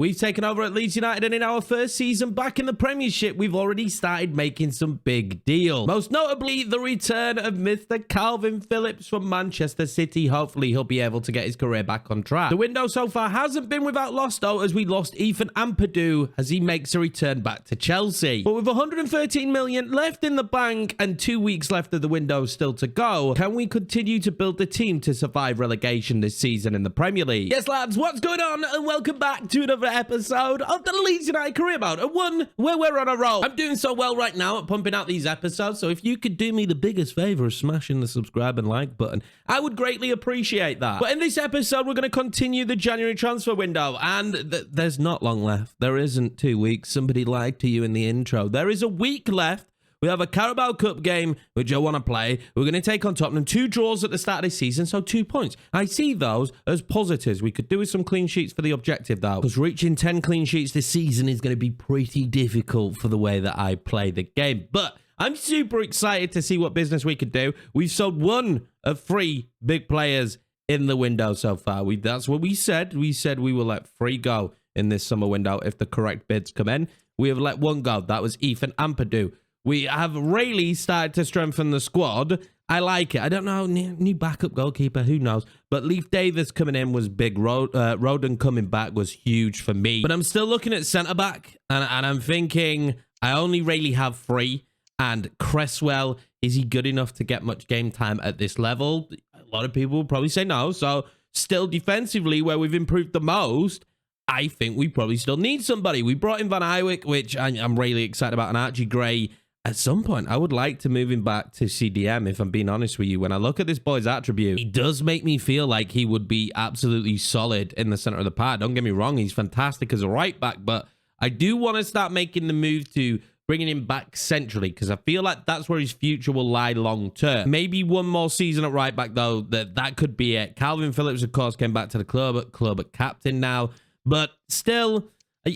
We've taken over at Leeds United, and in our first season back in the Premiership, we've already started making some big deals. Most notably, the return of Mr. Calvin Phillips from Manchester City. Hopefully, he'll be able to get his career back on track. The window so far hasn't been without loss, though, as we lost Ep2 as he makes a return back to Chelsea. But with 113 million left in the bank and 2 weeks left of the window still to go, can we continue to build the team to survive relegation this season in the Premier League? Yes, lads, what's going on? And welcome back to another episode of the Leeds United Career Mode, and one where we're on a roll. I'm doing so well right now at pumping out these episodes, so if you could do me the biggest favor of smashing the subscribe and like button, I would greatly appreciate that. But in this episode, we're going to continue the January transfer window, and there's not long left. There isn't 2 weeks. Somebody lied to you in the intro. There is a week left. We have a Carabao Cup game, which I want to play. We're going to take on Tottenham. 2 draws at the start of the season, so 2 points. I see those as positives. We could do with some clean sheets for the objective, though, because reaching 10 clean sheets this season is going to be pretty difficult for the way that I play the game. But I'm super excited to see what business we could do. We've sold 1 of 3 big players in the window so far. That's what we said. We said we will let 3 go in this summer window if the correct bids come in. We have let 1 go. That was Ep2. We have really started to strengthen the squad. I like it. I don't know, new backup goalkeeper, who knows? But Leif Davis coming in was big. Roden coming back was huge for me. But I'm still looking at centre-back, and I'm thinking I only really have 3. And Cresswell, is he good enough to get much game time at this level? A lot of people will probably say no. So still defensively, where we've improved the most, I think we probably still need somebody. We brought in Van Eywick, which I'm really excited about, and Archie Gray. At some point, I would like to move him back to CDM, if I'm being honest with you. When I look at this boy's attribute, he does make me feel like he would be absolutely solid in the center of the pad. Don't get me wrong, he's fantastic as a right back, but I do want to start making the move to bringing him back centrally, because I feel like that's where his future will lie long term. Maybe 1 more season at right back, though, that could be it. Calvin Phillips, of course, came back to the club at captain now, but still,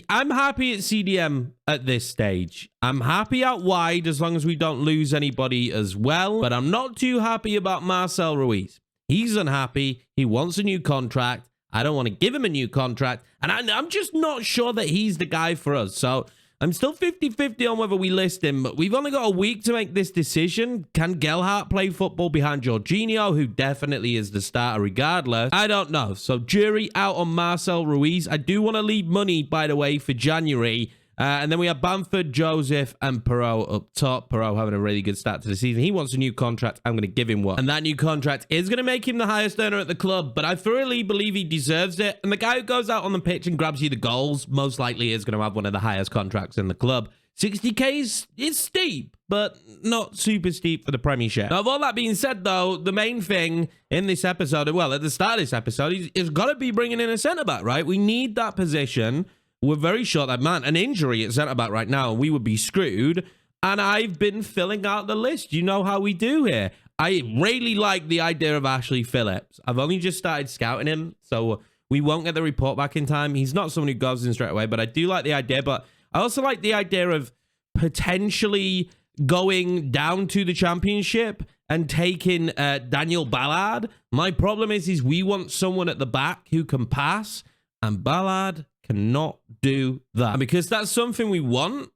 I'm happy at CDM at this stage. I'm happy out wide as long as we don't lose anybody as well. But I'm not too happy about Marcel Ruiz. He's unhappy. He wants a new contract. I don't want to give him a new contract. And I'm just not sure that he's the guy for us. So I'm still 50-50 on whether we list him, but we've only got a week to make this decision. Can Gelhardt play football behind Jorginho, who definitely is the starter regardless? I don't know. So jury out on Marcel Ruiz. I do want to leave money, by the way, for January. And then we have Bamford, Joseph, and Perot up top. Perot having a really good start to the season. He wants a new contract. I'm going to give him one. And that new contract is going to make him the highest earner at the club, but I thoroughly believe he deserves it. And the guy who goes out on the pitch and grabs you the goals most likely is going to have one of the highest contracts in the club. 60k is steep, but not super steep for the Premiership. Now, with all that being said, though, the main thing in this episode, well, at the start of this episode, is got to be bringing in a centre-back, right? We need that position. We're very short that man. An injury at centre-back right now, we would be screwed. And I've been filling out the list. You know how we do here. I really like the idea of Ashley Phillips. I've only just started scouting him, so we won't get the report back in time. He's not someone who goes in straight away, but I do like the idea. But I also like the idea of potentially going down to the Championship and taking Daniel Ballard. My problem is we want someone at the back who can pass, and Ballard cannot do that. And because that's something we want,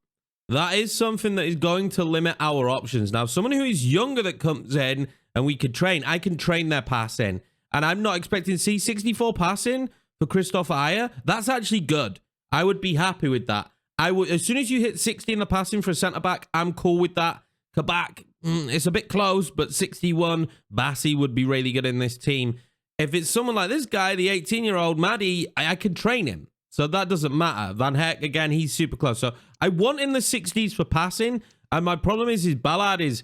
that is something that is going to limit our options. Now, someone who is younger that comes in and we could train, I can train their passing. And I'm not expecting to see 64 passing for Christopher Ayer. That's actually good. I would be happy with that. I would, as soon as you hit 60 in the passing for a centre-back, I'm cool with that. Kabak, it's a bit close, but 61, Bassi would be really good in this team. If it's someone like this guy, the 18-year-old Maddie, I could train him. So that doesn't matter. Van Heck, again, he's super close. So I want in the 60s for passing. And my problem is Ballard is,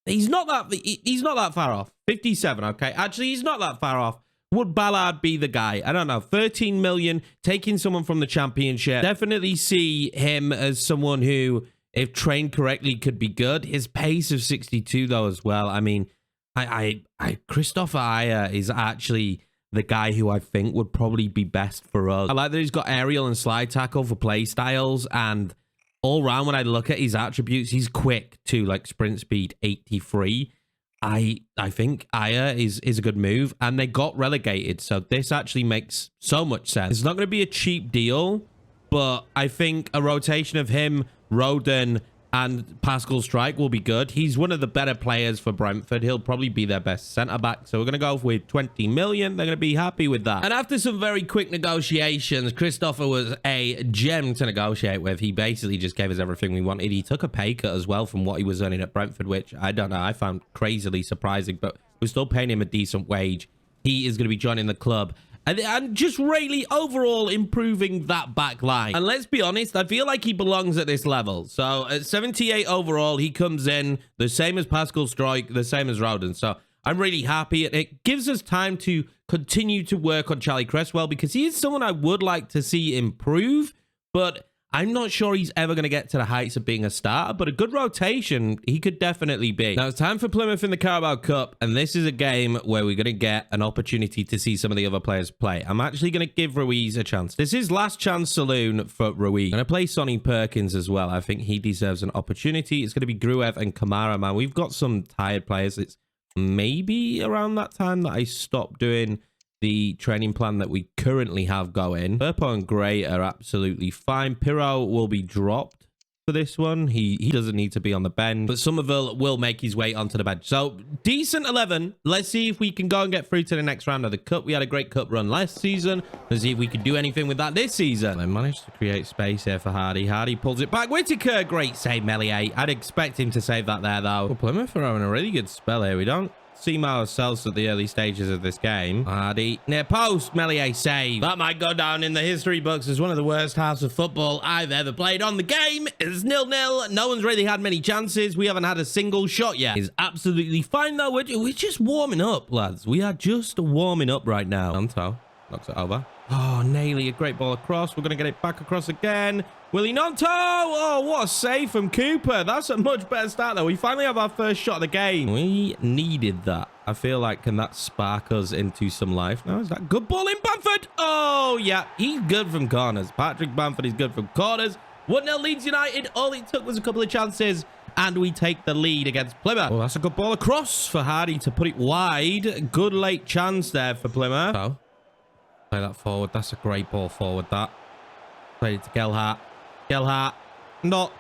he's not that far off. 57, okay? Actually, he's not that far off. Would Ballard be the guy? I don't know. 13 million, taking someone from the Championship. Definitely see him as someone who, if trained correctly, could be good. His pace of 62, though, as well. I mean, Christopher Ayer is actually the guy who I think would probably be best for us. I like that he's got aerial and slide tackle for play styles, and all round when I look at his attributes, he's quick too, like sprint speed 83. I think Ayer is a good move, and they got relegated, so this actually makes so much sense. It's not going to be a cheap deal, but I think a rotation of him, Rodon, and Pascal Strike will be good. He's one of the better players for Brentford. He'll probably be their best centre-back. So we're going to go with 20 million. They're going to be happy with that. And after some very quick negotiations, Christopher was a gem to negotiate with. He basically just gave us everything we wanted. He took a pay cut as well from what he was earning at Brentford, which I don't know, I found crazily surprising, but we're still paying him a decent wage. He is going to be joining the club. And just really overall improving that back line. And let's be honest, I feel like he belongs at this level. So at 78 overall, he comes in the same as Pascal Strike, the same as Rodon. So I'm really happy. It gives us time to continue to work on Charlie Cresswell because he is someone I would like to see improve. But I'm not sure he's ever going to get to the heights of being a starter, but a good rotation, he could definitely be. Now, it's time for Plymouth in the Carabao Cup, and this is a game where we're going to get an opportunity to see some of the other players play. I'm actually going to give Ruiz a chance. This is last chance saloon for Ruiz. I'm going to play Sonny Perkins as well. I think he deserves an opportunity. It's going to be Gruev and Kamara, man. We've got some tired players. It's maybe around that time that I stopped doing the training plan that we currently have going. Purple and Grey are absolutely fine. Pirro will be dropped for this one. He doesn't need to be on the bench, but Somerville will make his way onto the bench. So, decent 11. Let's see if we can go and get through to the next round of the Cup. We had a great Cup run last season. Let's see if we can do anything with that this season. I managed to create space here for Hardy. Hardy pulls it back. Whittaker, great save, Melier. I'd expect him to save that there, though. Well, Plymouth are having a really good spell here. We don't see ourselves at the early stages of this game. Hardy near post, Melier save. That might go down in the history books as one of the worst halves of football I've ever played on the game. It's 0-0. No one's really had many chances. We haven't had a single shot yet. It's absolutely fine though. We're just warming up, lads. We are just warming up right now. Nonto knocks it over. Oh, Naily, a great ball across. We're going to get it back across again. Willie Nonto! Oh, what a save from Cooper. That's a much better start, though. We finally have our first shot of the game. We needed that. I feel like, can that spark us into some life? No, is that good ball in Bamford? Oh, yeah. He's good from corners. Patrick Bamford is good from corners. 1-0 Leeds United. All it took was a couple of chances, and we take the lead against Plymouth. Oh, that's a good ball across for Hardy to put it wide. Good late chance there for Plymouth. Oh. Play that forward. That's a great ball forward, that. Played it to Gelhardt. Gelhardt. Not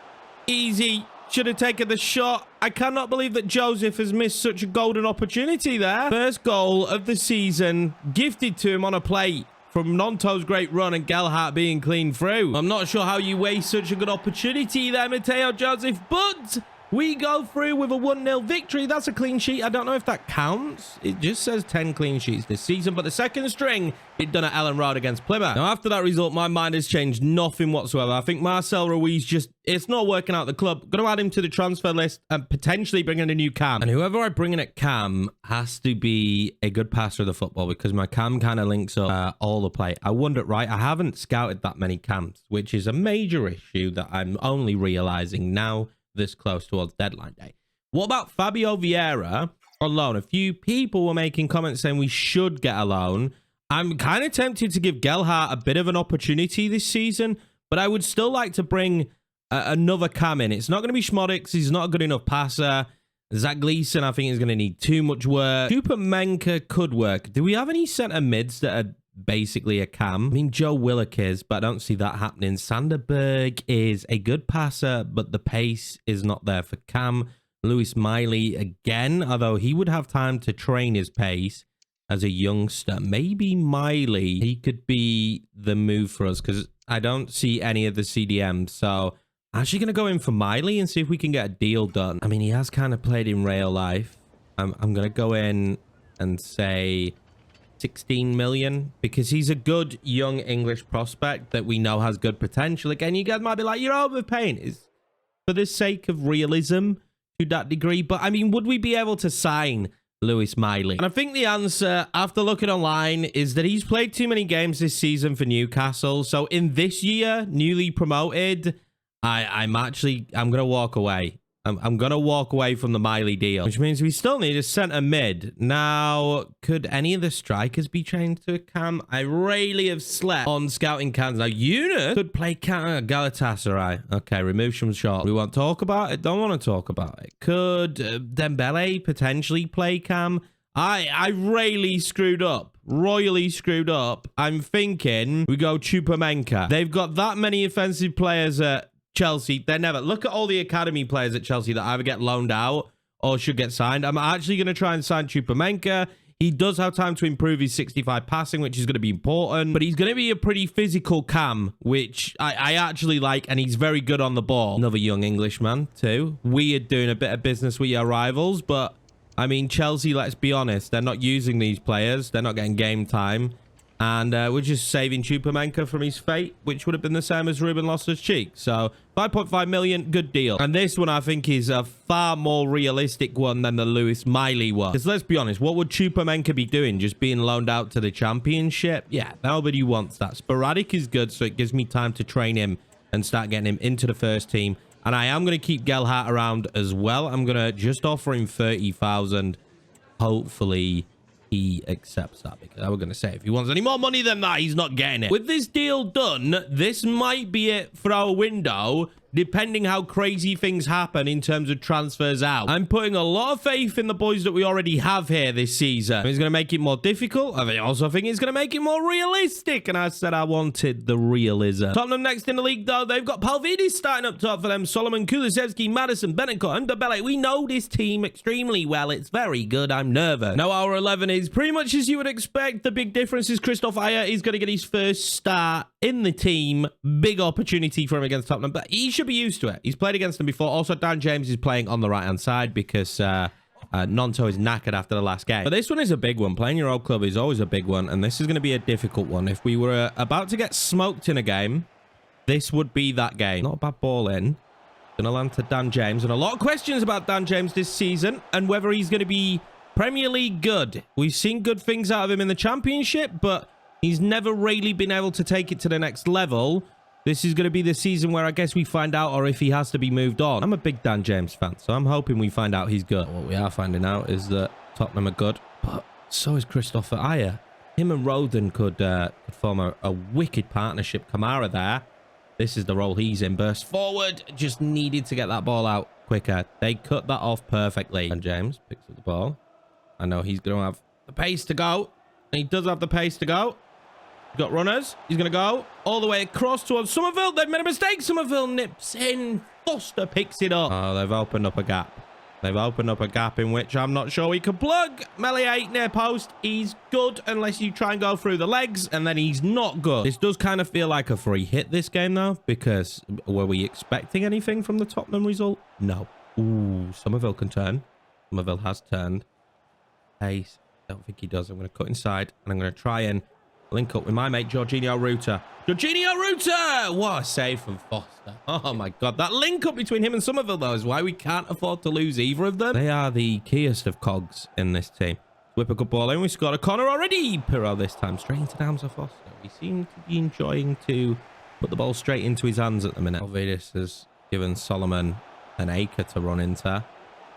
easy. Should have taken the shot. I cannot believe that Joseph has missed such a golden opportunity there. First goal of the season. Gifted to him on a plate from Nonto's great run and Gelhardt being clean through. I'm not sure how you waste such a good opportunity there, Mateo Joseph, but we go through with a 1-0 victory. That's a clean sheet. I don't know if that counts. It just says 10 clean sheets this season, but the second string, it done at Ellen Road against Plymouth. Now, after that result, my mind has changed nothing whatsoever. I think Marcel Ruiz it's not working out at the club. Going to add him to the transfer list and potentially bring in a new cam. And whoever I bring in at cam has to be a good passer of the football because my cam kind of links up all the play. I wonder, right? I haven't scouted that many cams, which is a major issue that I'm only realizing now this close towards deadline day. What about Fabio Vieira on loan? A few people were making comments saying we should get a loan. I'm kind of tempted to give Gelhardt a bit of an opportunity this season, but I would still like to bring another cam in. It's not going to be Schmodix. He's not a good enough passer. Zach Gleason, I think, is going to need too much work. Super Menka could work. Do we have any centre mids that are basically a cam? I mean, Joe Willock is, but I don't see that happening. Sanderberg is a good passer, but the pace is not there for cam. Lewis Miley again, although he would have time to train his pace as a youngster. Maybe Miley, he could be the move for us because I don't see any of the CDMs. So actually going to go in for Miley and see if we can get a deal done. I mean, he has kind of played in real life. I'm going to go in and say 16 million because he's a good young English prospect that we know has good potential. Again, you guys might be like, you're overpaying. It's for the sake of realism to that degree. But I mean, would we be able to sign Lewis Miley? And I think the answer after looking online is that he's played too many games this season for Newcastle. So in this year, newly promoted, I'm going to walk away. I'm going to walk away from the Miley deal, which means we still need a centre mid. Now, could any of the strikers be trained to a cam? I really have slept on scouting cams. Now, Yunus could play cam. Galatasaray. Okay, remove some shot. We won't talk about it. Don't want to talk about it. Could Dembele potentially play cam? I really screwed up royally screwed up, I'm thinking we go Chupomenka. They've got that many offensive players at Chelsea. They're never... Look at all the academy players at Chelsea that either get loaned out or should get signed. I'm actually going to try and sign Chupomenka. He does have time to improve his 65 passing, which is going to be important. But he's going to be a pretty physical cam, which I actually like. And he's very good on the ball. Another young Englishman, too. Weird doing a bit of business with your rivals. But, I mean, Chelsea, let's be honest. They're not using these players. They're not getting game time. And we're just saving Chupomenka from his fate, which would have been the same as Ruben Loftus-Cheek. So 5.5 million, good deal. And this one, I think, is a far more realistic one than the Lewis Miley one. Because let's be honest, what would Chupomenka be doing? Just being loaned out to the championship? Yeah, nobody wants that. Sporadic is good, so it gives me time to train him and start getting him into the first team. And I am going to keep Gelhardt around as well. I'm going to just offer him 30,000. Hopefully he accepts that, because I was going to say if he wants any more money than that, he's not getting it. With this deal done, this might be it for our window, depending how crazy things happen in terms of transfers out. I'm putting a lot of faith in the boys that we already have here this season. It's going to make it more difficult. I also think it's going to make it more realistic, and I said I wanted the realism. Tottenham next in the league, though. They've got Palvidis starting up top for them. Solomon, Kulusevski, Madison, Betancourt, and Dembele. We know this team extremely well. It's very good. I'm nervous. Now, our 11 is pretty much as you would expect. The big difference is Christoph Ayer is going to get his first start in the team. Big opportunity for him against Tottenham, but he should be used to it. He's played against them before. Also, Dan James is playing on the right-hand side because Nonto is knackered after the last game. But this one is a big one. Playing your old club is always a big one, and this is going to be a difficult one. If we were about to get smoked in a game, this would be that game. Not a bad ball in. Going to land to Dan James, and a lot of questions about Dan James this season and whether he's going to be Premier League good. We've seen good things out of him in the Championship, but he's never really been able to take it to the next level. This is going to be the season where I guess we find out, or if he has to be moved on. I'm a big Dan James fan, so I'm hoping we find out he's good. What we are finding out is that Tottenham are good, but so is Christopher Ayer. Him and Rodon could form a wicked partnership. Kamara there. This is the role he's in. Burst forward. Just needed to get that ball out quicker. They cut that off perfectly. And James picks up the ball. I know he's going to have the pace to go. And he does have the pace to go. Got runners. He's going to go all the way across towards Somerville. They've made a mistake. Somerville nips in. Foster picks it up. Oh, they've opened up a gap. They've opened up a gap in which I'm not sure we can plug. Melier near post. He's good unless you try and go through the legs, and then he's not good. This does kind of feel like a free hit this game, though, because were we expecting anything from the Tottenham result? No. Ooh, Somerville can turn. Somerville has turned. Pace. Don't think he does. I'm going to cut inside, and I'm going to try and link up with my mate, Jorginho Ruta. Jorginho Ruta! What a save from Foster. Oh, my God. That link up between him and Somerville, though, is why we can't afford to lose either of them. They are the keyest of cogs in this team. Whip a good ball in. We scored a corner already. Pirro this time. Straight into the hands of Foster. He seemed to be enjoying to put the ball straight into his hands at the minute. Alvidas has given Solomon an acre to run into.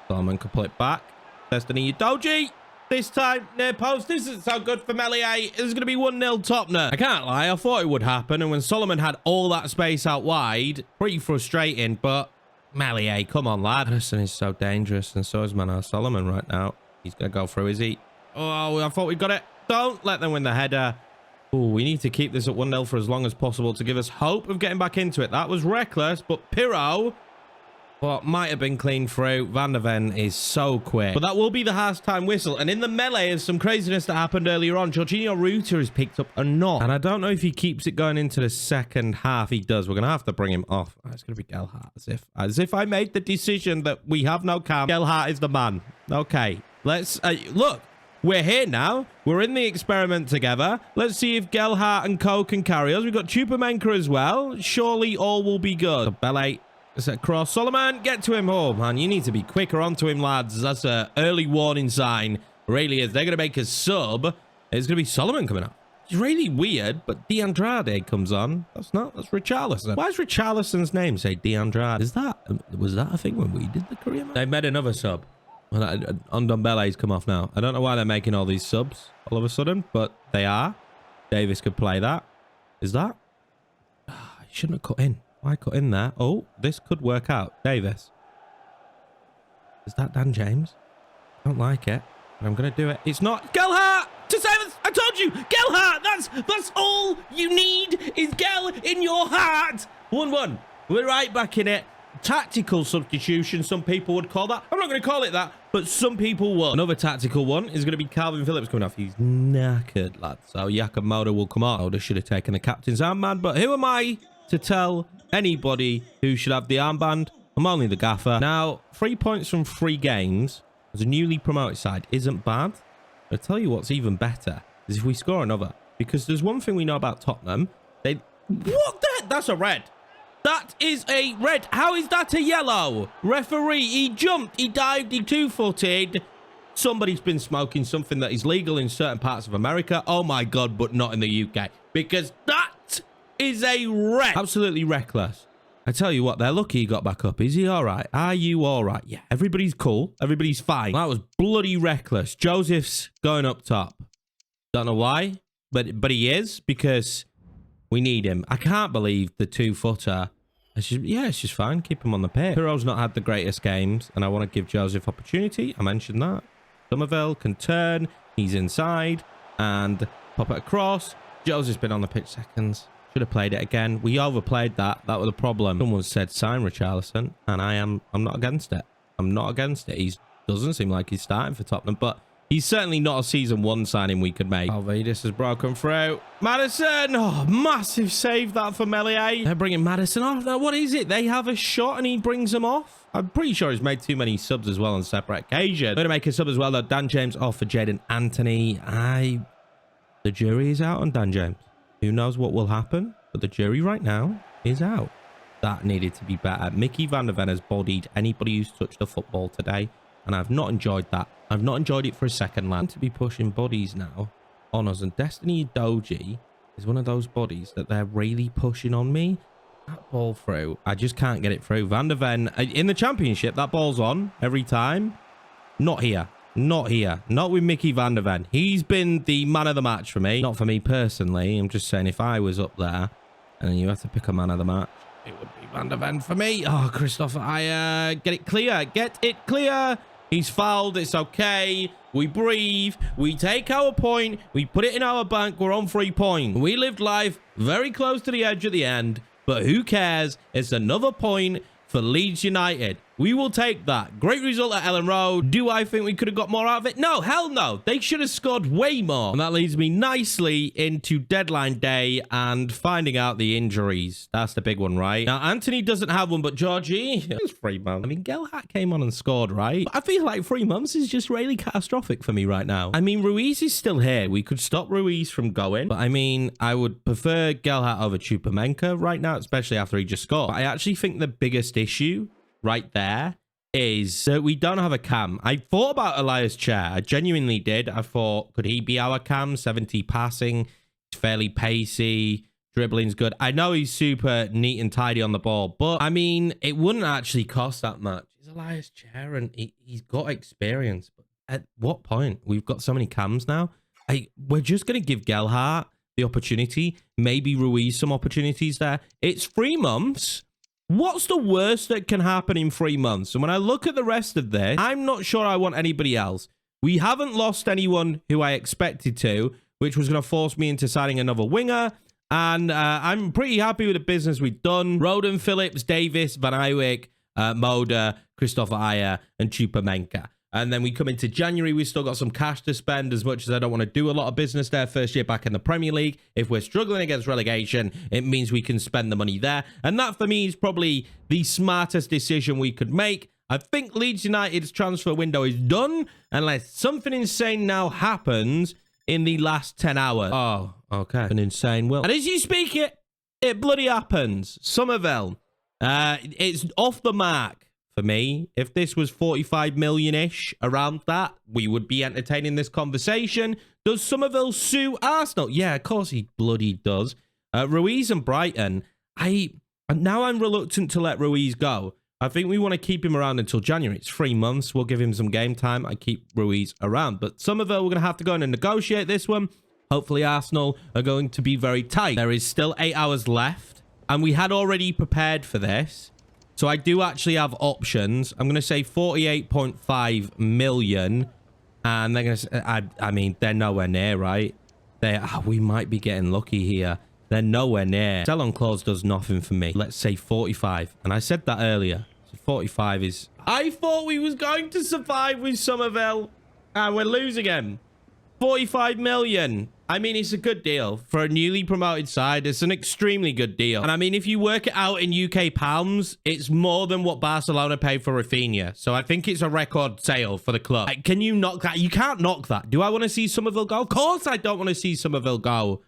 Solomon can pull it back. Destiny Udoji. This time, near post. This isn't so good for Melier. It's going to be 1-0 Tottenham. I can't lie. I thought it would happen. And when Solomon had all that space out wide, pretty frustrating. But Melier, come on, lad. Madison is so dangerous. And so is Manar Solomon right now. He's going to go through, is he? Oh, I thought we got it. Don't let them win the header. Oh, we need to keep this at 1-0 for as long as possible to give us hope of getting back into it. That was reckless. But Pirro, what might have been clean through. Van der Ven is so quick. But that will be the half-time whistle. And in the melee is some craziness that happened earlier on. Jorginho Ruta has picked up a knock. And I don't know if he keeps it going into the second half. He does. We're going to have to bring him off. Oh, it's going to be Gelhardt. As if I made the decision that we have no cam. Gelhardt is the man. Okay. Let's... look. We're here now. We're in the experiment together. Let's see if Gelhardt and Co can carry us. We've got Chupomenka as well. Surely all will be good. So Bele... Set cross. Solomon, get to him. Oh, man, you need to be quicker onto him, lads. That's an early warning sign. Really is. They're going to make a sub. It's going to be Solomon coming up. It's really weird, but DeAndrade comes on. That's Richarlison. Why does Richarlison's name say DeAndrade? Was that a thing when we did the career mode? They've made another sub. Well, Ndombele's come off now. I don't know why they're making all these subs all of a sudden, but they are. Davis could play that. Is that? I shouldn't have cut in. Why cut in there? Oh, this could work out. Davis. Is that Dan James? I don't like it, but I'm going to do it. It's not. Gelhardt! to save us. I told you, Gelhardt. That's all you need is Gel in your heart. 1-1. We're right back in it. Tactical substitution, some people would call that. I'm not going to call it that, but some people will. Another tactical one is going to be Calvin Phillips coming off. He's knackered, lad. So Yorkiemann will come on. Oda should have taken the captain's armband, but who am I to tell anybody who should have the armband? I'm only the gaffer. Now, 3 points from 3 games as a newly promoted side isn't bad. I'll tell you what's even better is if we score another. Because there's one thing we know about Tottenham. What the heck? That's a red. That is a red. How is that a yellow? Referee, he jumped, he dived, he two-footed. Somebody's been smoking something that is legal in certain parts of America. Oh my God, but not in the UK. Because that is a red. Absolutely reckless. I tell you what, they're lucky he got back up. Is he all right? Are you all right? Yeah, everybody's cool. Everybody's fine. That was bloody reckless. Joseph's going up top. Don't know why, but he is because we need him. I can't believe the 2-footer. It's just fine. Keep him on the pitch. Piro's not had the greatest games, and I want to give Joseph opportunity. I mentioned that. Somerville can turn. He's inside. And pop it across. Joseph's been on the pitch seconds. Should have played it again. We overplayed that. That was the problem. Someone said sign Richarlison, and I'm not against it. I'm not against it. He doesn't seem like he's starting for Tottenham, but he's certainly not a season 1 signing we could make. Alvarez has broken through. Madison! Oh, massive save that for Melier. They're bringing Madison off. Now, what is it? They have a shot and he brings them off? I'm pretty sure he's made too many subs as well on separate occasions. Going to make a sub as well, though. Dan James off for Jaden Anthony. The jury is out on Dan James. Who knows what will happen? But the jury right now is out. That needed to be better. Mickey van der Ven has bodied anybody who's touched a football today. And I've not enjoyed that. I've not enjoyed it for a second, lad. To be pushing bodies now on us. And Destiny Doji is one of those bodies that they're really pushing on me. That ball through. I just can't get it through. Van der Ven, in the championship, that ball's on every time. Not here. Not here. Not with Mickey van der Ven. He's been the man of the match for me. Not for me personally. I'm just saying if I was up there and you have to pick a man of the match, it would be Van der Ven for me. Oh, Christopher, get it clear. Get it clear. He's fouled. It's okay. We breathe. We take our point. We put it in our bank. We're on 3 points. We lived life very close to the edge at the end. But who cares? It's another point for Leeds United. We will take that. Great result at Ellen Road. Do I think we could have got more out of it? No, hell no. They should have scored way more. And that leads me nicely into deadline day and finding out the injuries. That's the big one, right? Now, Anthony doesn't have one, but Georgie, it's 3 months. I mean, Gelhardt came on and scored, right? But I feel like 3 months is just really catastrophic for me right now. I mean, Ruiz is still here. We could stop Ruiz from going. But I mean, I would prefer Gelhardt over Chupamenka right now, especially after he just scored. But I actually think the biggest issue right there is that we don't have a cam. I thought about Elias Chair. I genuinely did. I thought, could he be our cam? 70 passing. He's fairly pacey. Dribbling's good. I know he's super neat and tidy on the ball, but I mean, it wouldn't actually cost that much. He's Elias Chair and he's got experience. But at what point? We've got so many cams now. We're just going to give Gelhardt the opportunity. Maybe Ruiz some opportunities there. It's 3 months. What's the worst that can happen in 3 months? And when I look at the rest of this, I'm not sure I want anybody else. We haven't lost anyone who I expected to, which was going to force me into signing another winger. And I'm pretty happy with the business we've done. Roden, Phillips, Davis, Van Eyck, Moda, Christopher Ayer, and Chupamenka. And then we come into January, we've still got some cash to spend, as much as I don't want to do a lot of business there. First year back in the Premier League. If we're struggling against relegation, it means we can spend the money there. And that, for me, is probably the smartest decision we could make. I think Leeds United's transfer window is done, unless something insane now happens in the last 10 hours. Oh, okay. An insane will. And as you speak it bloody happens. Somerville. It's off the mark. For me, if this was 45 million-ish, around that, we would be entertaining this conversation. Does Somerville sue Arsenal? Yeah, of course he bloody does. Ruiz and Brighton, now I'm reluctant to let Ruiz go. I think we want to keep him around until January. It's 3 months. We'll give him some game time. I keep Ruiz around. But Somerville, we're going to have to go in and negotiate this one. Hopefully, Arsenal are going to be very tight. There is still 8 hours left, and we had already prepared for this. So I do actually have options. I'm going to say 48.5 million And they're going to... I mean, they're nowhere near, right? We might be getting lucky here. They're nowhere near. Sell-on clause does nothing for me. Let's say 45. And I said that earlier. So 45 is... I thought we was going to survive with Somerville. And we're losing him. 45 million. I mean, it's a good deal. For a newly promoted side, it's an extremely good deal. And I mean, if you work it out in UK pounds, it's more than what Barcelona paid for Rafinha. So I think it's a record sale for the club. Like, can you knock that? You can't knock that. Do I want to see Somerville go? Of course I don't want to see Somerville go.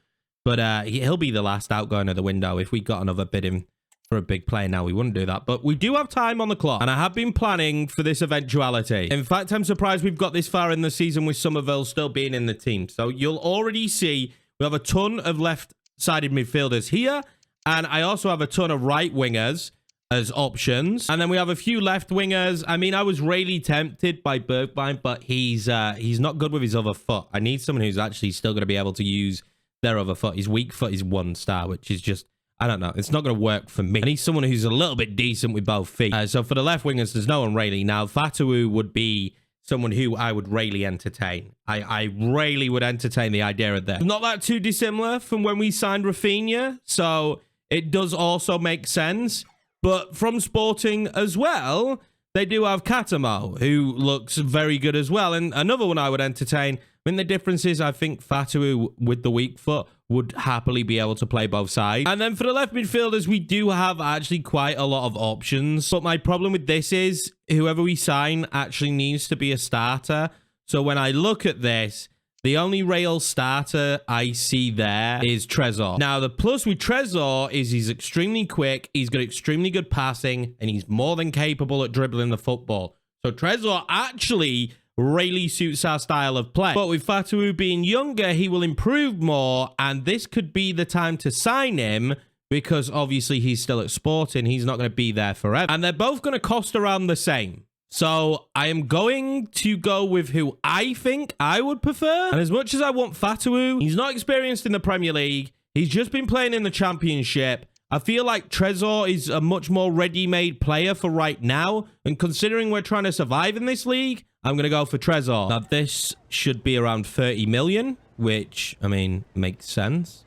But he'll be the last outgoing of the window. If we got another bidding for a big player now, we wouldn't do that. But we do have time on the clock. And I have been planning for this eventuality. In fact, I'm surprised we've got this far in the season with Somerville still being in the team. So you'll already see we have a ton of left-sided midfielders here. And I also have a ton of right wingers as options. And then we have a few left wingers. I mean, I was really tempted by Bergwijn, but he's not good with his other foot. I need someone who's actually still going to be able to use their other foot. His weak foot is 1 star, which is just... I don't know. It's not going to work for me. I need someone who's a little bit decent with both feet. So for the left wingers, there's no one really. Now, Fatawu would be someone who I would really entertain. I really would entertain the idea of that. Not that too dissimilar from when we signed Rafinha. So it does also make sense. But from Sporting as well, they do have Katamo, who looks very good as well. And another one I would entertain. I mean, the difference is I think Fatawu with the weak foot would happily be able to play both sides. And then for the left midfielders, we do have actually quite a lot of options. But my problem with this is whoever we sign actually needs to be a starter. So when I look at this, the only real starter I see there is Trezor. Now, the plus with Trezor is he's extremely quick, he's got extremely good passing, and he's more than capable at dribbling the football. So Trezor actually really suits our style of play. But with Fatawu being younger, he will improve more, and this could be the time to sign him because obviously he's still at Sporting. He's not going to be there forever. And they're both going to cost around the same. So I am going to go with who I think I would prefer. And as much as I want Fatawu, he's not experienced in the Premier League. He's just been playing in the Championship. I feel like Trezor is a much more ready-made player for right now. And considering we're trying to survive in this league, I'm going to go for Trezor. Now, this should be around 30 million, which, I mean, makes sense.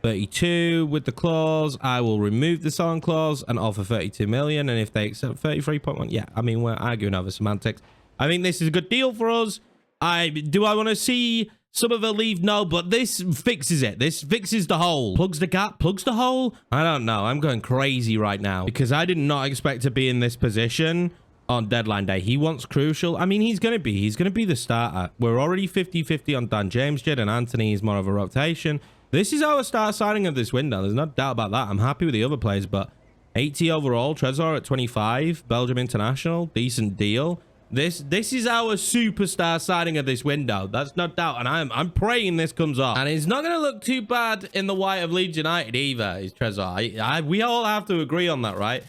32 with the clause. I will remove the selling clause and offer 32 million. And if they accept 33.1, yeah, I mean, we're arguing over semantics. I think this is a good deal for us. Do I want to see Somerville leave? No, but this fixes it. This fixes the hole. Plugs the gap, plugs the hole. I don't know. I'm going crazy right now because I did not expect to be in this position on deadline day. He wants crucial. I mean, he's going to be the starter. We're already 50-50 on Dan James. Jed and Anthony is more of a rotation. This is our star signing of this window. There's no doubt about that. I'm happy with the other players, but 80 overall. Trezor at 25. Belgium international. Decent deal. This is our superstar signing of this window. That's no doubt. And I'm praying this comes off. And it's not going to look too bad in the white of Leeds United either, is Trezor. We all have to agree on that, right?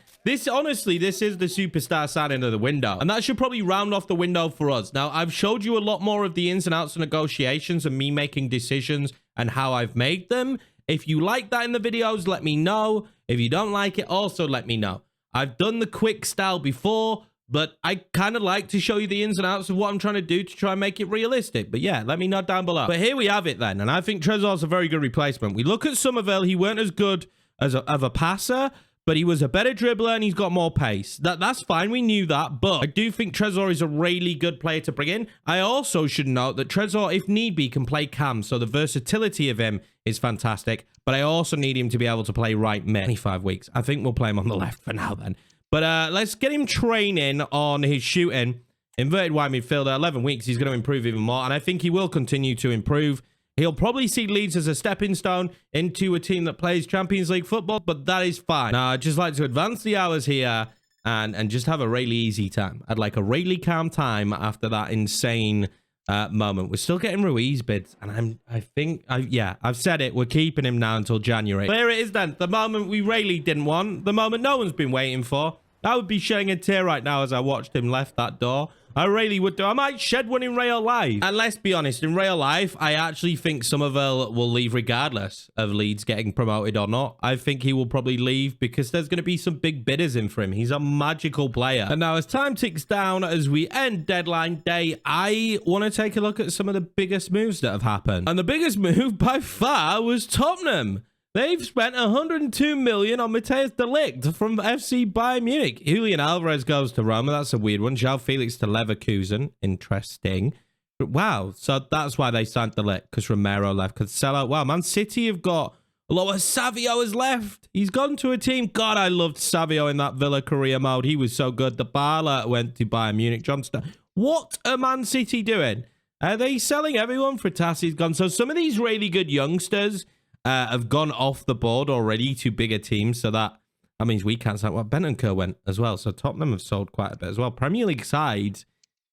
Honestly, this is the superstar signing of the window. And that should probably round off the window for us. Now, I've showed you a lot more of the ins and outs of negotiations and me making decisions and how I've made them. If you like that in the videos, let me know. If you don't like it, also let me know. I've done the quick style before, but I kind of like to show you the ins and outs of what I'm trying to do to try and make it realistic. But yeah, let me know down below. But here we have it then. And I think Trezor's a very good replacement. We look at Somerville. He weren't as good as a passer, but he was a better dribbler and he's got more pace. That's fine. We knew that. But I do think Trezor is a really good player to bring in. I also should note that Trezor, if need be, can play cam. So the versatility of him is fantastic. But I also need him to be able to play right mid. 25 weeks. I think we'll play him on the left for now then. But let's get him training on his shooting. Inverted wide midfielder, 11 weeks. He's going to improve even more. And I think he will continue to improve. He'll probably see Leeds as a stepping stone into a team that plays Champions League football, but that is fine. Now, I'd just like to advance the hours here and just have a really easy time. I'd like a really calm time after that insane moment. We're still getting Ruiz bids, and I've said it. We're keeping him now until January. There it is then. The moment we really didn't want. The moment no one's been waiting for. I would be shedding a tear right now as I watched him left that door. I really would do. I might shed one in real life. And let's be honest, in real life, I actually think Somerville will leave regardless of Leeds getting promoted or not. I think he will probably leave because there's going to be some big bidders in for him. He's a magical player. And now as time ticks down, as we end deadline day, I want to take a look at some of the biggest moves that have happened. And the biggest move by far was Tottenham. They've spent 102 million on Matthijs de Ligt from FC Bayern Munich. Julian Alvarez goes to Roma. That's a weird one. João Felix to Leverkusen. Interesting. But wow. So that's why they signed de Ligt, because Romero left. Cancelo. Wow, Man City have got a lot of Savio has left. He's gone to a team. God, I loved Savio in that Villa career mode. He was so good. The Dybala went to Bayern Munich. Johnston. What are Man City doing? Are they selling everyone? Frittassi's gone. So some of these really good youngsters have gone off the board already to bigger teams, so that means we can't sign. Well, Bentancur went as well, so Tottenham have sold quite a bit as well. Premier League sides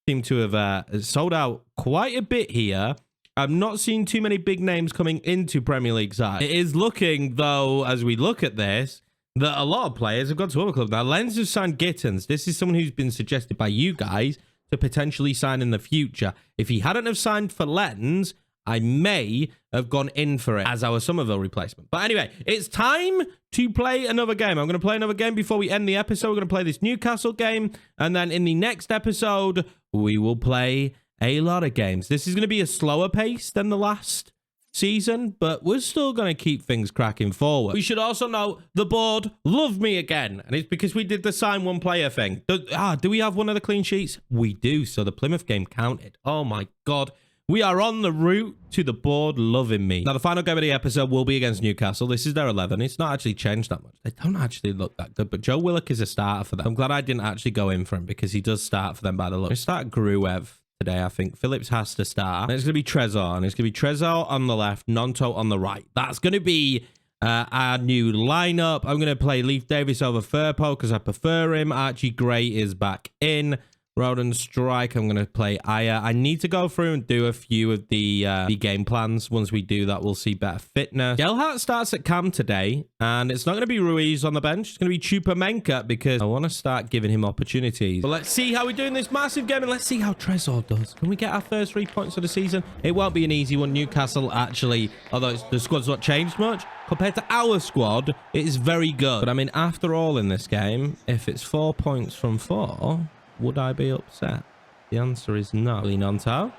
seem to have sold out quite a bit here. I've not seen too many big names coming into Premier League sides. It is looking, though, as we look at this, that a lot of players have gone to other clubs. Now, Lens has signed Gittins. This is someone who's been suggested by you guys to potentially sign in the future. If he hadn't have signed for Lens, I may have gone in for it as our Somerville replacement. But anyway, it's time to play another game. I'm going to play another game before we end the episode. We're going to play this Newcastle game. And then in the next episode, we will play a lot of games. This is going to be a slower pace than the last season, but we're still going to keep things cracking forward. We should also know the board love me again. And it's because we did the sign one player thing. Do we have one of the clean sheets? We do. So the Plymouth game counted. Oh my God. We are on the route to the board loving me. Now, the final game of the episode will be against Newcastle. This is their 11. It's not actually changed that much. They don't actually look that good, but Joe Willock is a starter for them. I'm glad I didn't actually go in for him because he does start for them by the look. We start Gruev today, I think. Phillips has to start. And it's going to be Trezor, and it's going to be Trezor on the left, Nonto on the right. That's going to be our new lineup. I'm going to play Leif Davis over Firpo because I prefer him. Archie Gray is back in. Roden Strike, I'm going to play Aya. I need to go through and do a few of the game plans. Once we do that, we'll see better fitness. Gelhardt starts at cam today, and it's not going to be Ruiz on the bench. It's going to be Chupamenka because I want to start giving him opportunities. But let's see how we do in this massive game, and let's see how Trezor does. Can we get our first 3 points of the season? It won't be an easy one. Newcastle, actually, although the squad's not changed much, compared to our squad, it is very good. But I mean, after all in this game, if it's 4 points from 4... would I be upset? The answer is no. Nonto.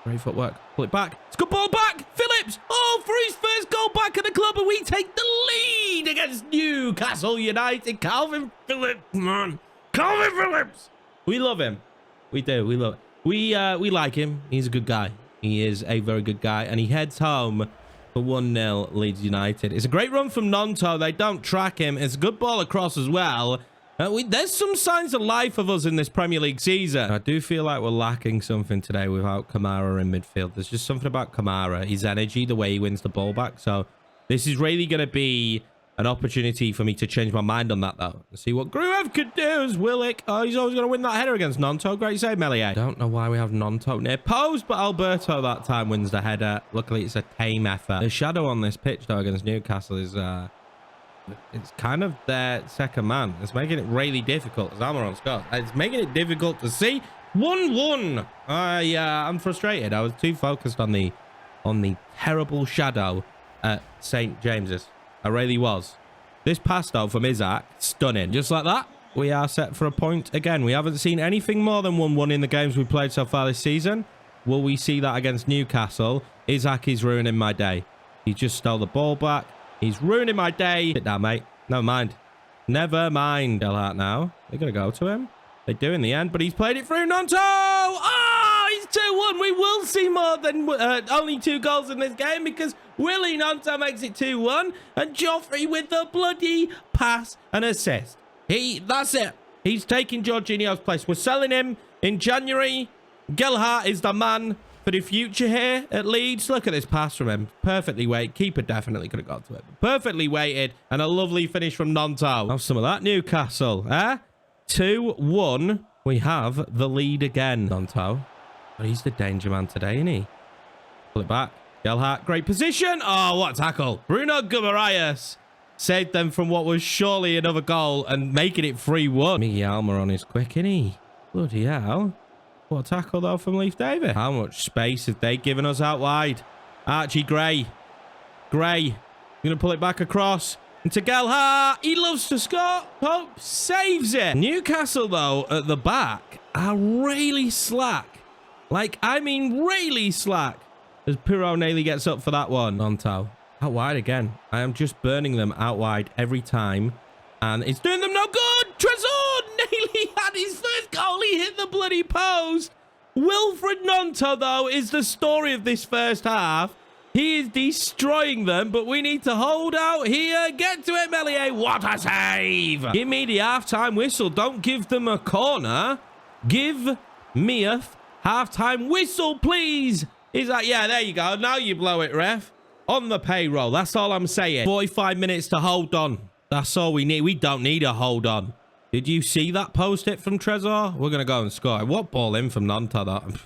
Great footwork. Pull it back. It's a good ball back. Phillips. Oh, for his first goal back at the club, and we take the lead against Newcastle United. Calvin Phillips, man. Calvin Phillips. We love him. We do. We love it. We like him. He's a good guy. He is a very good guy, and he heads home for 1-0 Leeds United. It's a great run from Nonto. They don't track him. It's a good ball across as well. There's some signs of life of us in this Premier League season. I do feel like we're lacking something today without Kamara in midfield. There's just something about Kamara, his energy, the way he wins the ball back. So this is really going to be an opportunity for me to change my mind on that, though. See what Gruev could do as Willock. Oh, he's always going to win that header against Nonto. Great save, Melier. Don't know why we have Nonto near post, but Alberto that time wins the header. Luckily, it's a tame effort. The shadow on this pitch, though, against Newcastle is... it's kind of their second man. It's making it really difficult as Almiron scores. It's making it difficult to see. 1-1. I'm frustrated. I was too focused on the terrible shadow at St. James's. I really was. This pass, though, from Isaac, stunning. Just like that, we are set for a point again. We haven't seen anything more than 1-1 in the games we've played so far this season. Will we see that against Newcastle? Isaac is ruining my day. He just stole the ball back. He's ruining my day. Sit down, mate. Never mind. Never mind. Gelhardt now. They're going to go to him. They do in the end, but he's played it through. Nonto! Oh, he's 2-1. We will see more than only 2 goals in this game because Willie Nonto makes it 2-1. And Joffrey with the bloody pass and assist. That's it. He's taking Jorginho's place. We're selling him in January. Gelhardt is the man for the future here at Leeds. Look at this pass from him. Perfectly weighted. Keeper definitely could have got to it. Perfectly weighted. And a lovely finish from Nonto. Have some of that, Newcastle. 2-1. We have the lead again. Nonto. But he's the danger man today, isn't he? Pull it back. Gelhardt. Great position. Oh, what a tackle. Bruno Guimaraes saved them from what was surely another goal and making it 3-1. Miguel Almiron is quick, isn't he? Bloody hell. What a tackle, though, from Leaf David. How much space have they given us out wide? Archie Gray. Gray. Going to pull it back across. Into Gelhardt. He loves to score. Pope saves it. Newcastle, though, at the back are really slack. Like, I mean, really slack. As Pirro nearly gets up for that one. Nonto. Out wide again. I am just burning them out wide every time. And it's doing them no good. Trezor nearly had his first goal. He hit the bloody post. Wilfred Nonto, though, is the story of this first half. He is destroying them, but we need to hold out here. Get to it, Melier. What a save. Give me the halftime whistle. Don't give them a corner. Give me a halftime whistle, please. He's like, yeah, there you go. Now you blow it, ref. On the payroll. That's all I'm saying. 45 minutes to hold on. That's all we need. We don't need a hold on. Did you see that post hit from Trezor? We're going to go and score. What ball in from Nonto, that?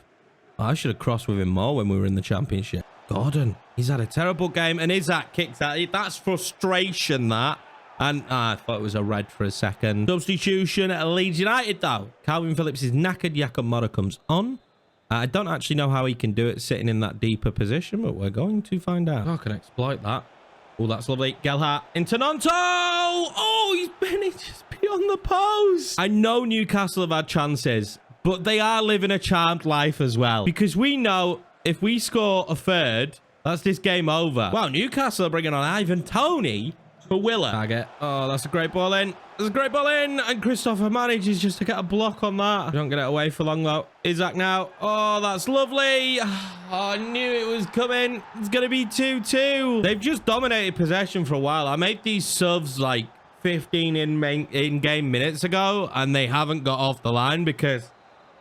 I should have crossed with him more when we were in the championship. Gordon, he's had a terrible game. And Isaac kicks that. That's frustration, that. And I thought it was a red for a second. Substitution at Leeds United, though. Calvin Phillips is knackered. Yakamura comes on. I don't actually know how he can do it sitting in that deeper position, but we're going to find out. I can exploit that. Oh, that's lovely. Gelhardt into Nonto. Oh, he's been just beyond the post. I know Newcastle have had chances, but they are living a charmed life as well. Because we know if we score a third, that's this game over. Wow, Newcastle are bringing on Ivan Toney for Willer. Target. Oh, that's a great ball in. There's a great ball in. And Christopher manages just to get a block on that. Don't get it away for long, though. Isaac now. Oh, that's lovely. Oh, I knew it was coming. It's going to be 2-2. They've just dominated possession for a while. I made these subs like 15 in-game minutes ago, and they haven't got off the line because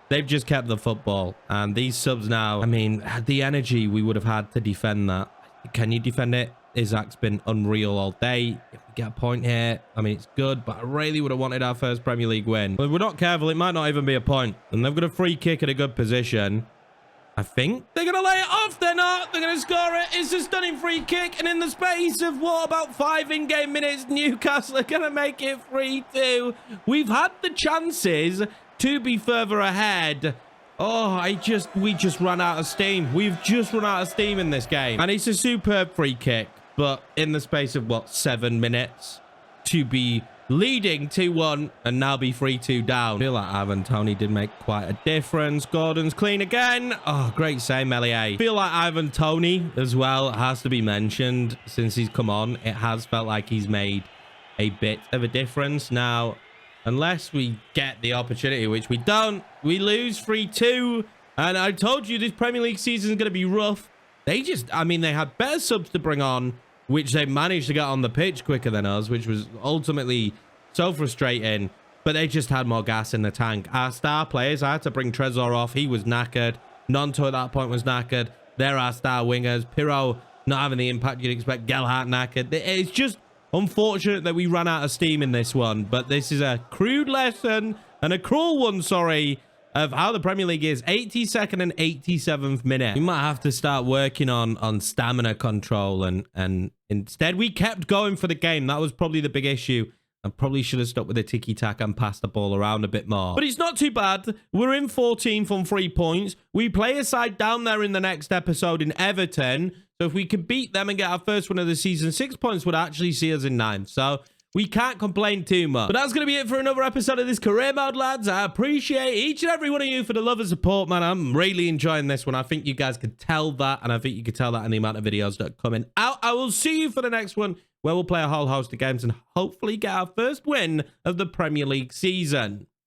they've just kept the football. And these subs now, I mean, the energy we would have had to defend that. Can you defend it? Isaac's been unreal all day. If we get a point here, I mean, it's good, but I really would have wanted our first Premier League win. But if we're not careful, it might not even be a point. And they've got a free kick at a good position. I think they're going to lay it off. They're not. They're going to score it. It's a stunning free kick. And in the space of, what, about 5 in-game minutes, Newcastle are going to make it 3-2. We've had the chances to be further ahead. Oh, we just ran out of steam. We've just run out of steam in this game. And it's a superb free kick. But in the space of, what, 7 minutes to be leading 2-1 and now be 3-2 down. I feel like Ivan Toney did make quite a difference. Gordon's clean again. Oh, great save, Melier. I feel like Ivan Toney as well has to be mentioned since he's come on. It has felt like he's made a bit of a difference. Now, unless we get the opportunity, which we don't, we lose 3-2. And I told you this Premier League season is going to be rough. They had better subs to bring on, which they managed to get on the pitch quicker than us, which was ultimately so frustrating. But they just had more gas in the tank. Our star players, I had to bring Trezor off. He was knackered. Nonto at that point was knackered. They're our star wingers. Pirro not having the impact you'd expect. Gelhardt knackered. It's just unfortunate that we ran out of steam in this one. But this is a crude lesson, and a cruel one, sorry, of how the Premier League is. 82nd and 87th minute. We might have to start working on stamina control, and instead we kept going for the game. That was probably the big issue. I probably should have stuck with the tiki-taka and passed the ball around a bit more. But it's not too bad. We're in 14th on 3 points. We play a side down there in the next episode in Everton. So if we could beat them and get our first win of the season, 6 points would actually see us in 9th. So we can't complain too much. But that's going to be it for another episode of this career mode, lads. I appreciate each and every one of you for the love and support, man. I'm really enjoying this one. I think you guys could tell that, and I think you could tell that in the amount of videos that are coming out. I will see you for the next one, where we'll play a whole host of games and hopefully get our first win of the Premier League season.